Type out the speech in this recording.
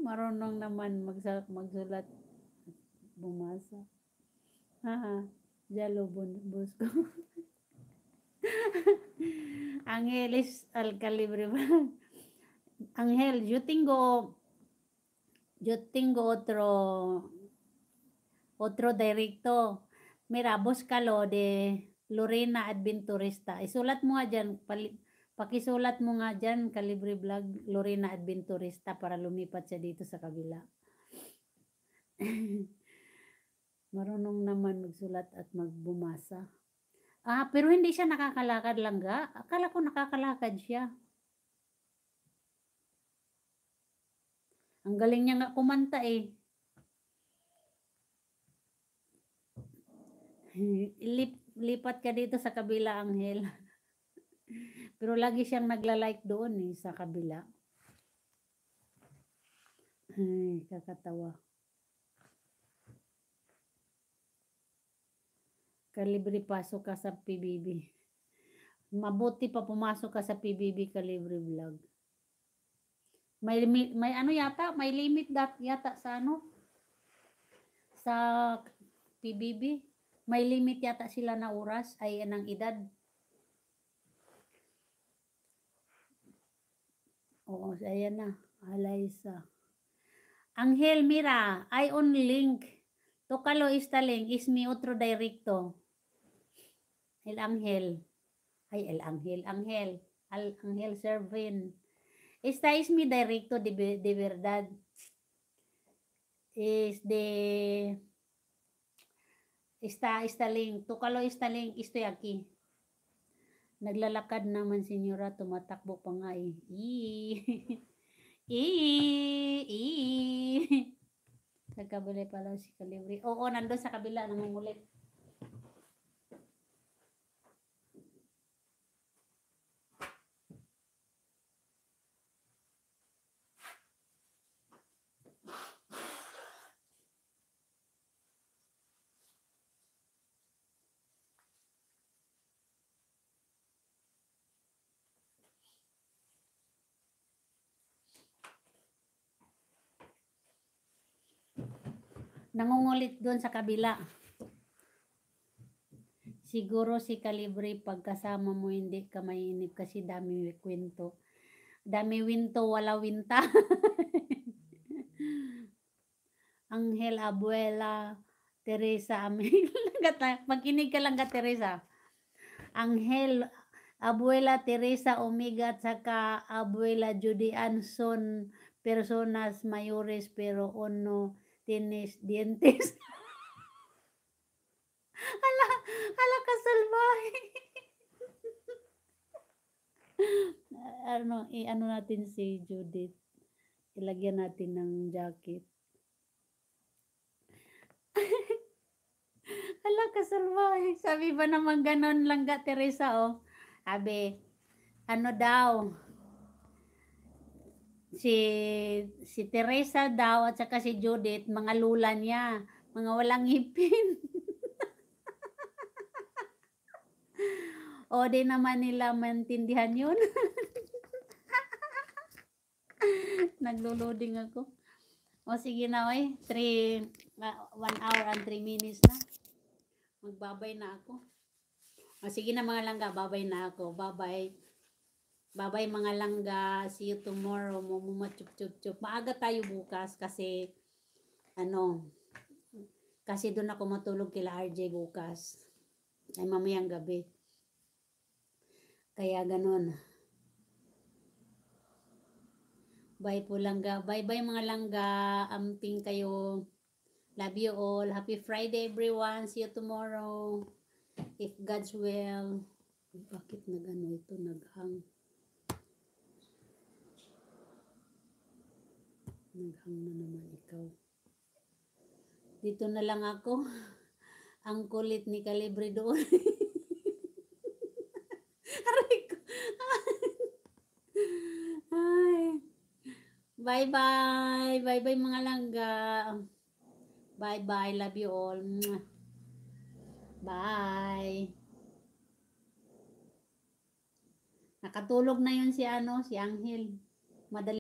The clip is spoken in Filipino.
Marunong naman magsulat, bumasa. Haha, Jalo Bosco. Angelis al calibre. Ángel, yo tengo otro directo. Mira, búscalo de Lorena Adventurista. Isulat mo nga dyan, pakisulat mo nga dyan, Calibre Vlog, Lorena Adventurista para lumipat siya dito sa kabila. Marunong naman magsulat at magbumasa. Pero hindi siya nakakalakad lang ga. Akala ko nakakalakad siya. Ang galing niya nga kumanta eh. Lipat ka dito sa kabila, Anghel. Pero lagi siyang nagla-like doon eh, sa kabila. Ay, kakatawa. Kalibre, pasok ka sa PBB. Mabuti pa pumasok ka sa PBB Kalibre Vlog. May ano yata, may limit yata sa ano? Sa PBB. May limit yata sila na oras ay ng edad. Oo, ayan na. Alaysa. Ángel, mira, hay un link. Tócalo esta link. Es mi otro directo. El Ángel. Ay, el Ángel. Al Ángel Servin. Esta es mi directo de verdad. Es de... Esta link. Tócalo esta link. Estoy aquí. Naglalakad naman, senyora. Tumatakbo pa nga eh. Nagkabili pala si Kalibre. Oo, nandun sa kabila. Nangungulit. Nangungulit doon sa kabila. Siguro si Kalibre pagkasama mo hindi ka mainip kasi dami kwento. Dami winto, wala winta. Anghel, Abuela, Teresa, Amel. Magkinig ka lang ka, Teresa. Anghel, Abuela, Teresa, Omega, at saka Abuela, Judy Anson, personas mayores pero uno tienes dientes. Ala kasalbahe. Ano natin si Judith. Ilagyan natin ng jacket. Ala kasalbahe. Sabi ba naman ganon lang ga, Teresa, oh. Sabi, ano daw, si Teresa daw at saka si Judith, mga lula niya, mga walang ngipin. O di naman nila maintindihan yun. Naglo-loading ako. O sige na, 1 hour and 3 minutes na. Magbabay na ako. O sige na mga langga, babay na ako. Bye-bye. Bye-bye mga langga. See you tomorrow. Chup. Maaga tayo bukas kasi kasi doon ako matulog kila RJ bukas. Ay mamayang gabi. Kaya ganun. Bye po langga. Bye-bye mga langga. Amping kayo. Love you all. Happy Friday everyone. See you tomorrow. If God's will. Bakit nagano ito? Naghang na naman ikaw. Dito na lang ako. Ang kulit ni Kalibre doon. Aray ko. Ay. Bye-bye. Bye-bye mga langga. Bye-bye. Love you all. Bye. Nakatulog na yun si Ángel. Madali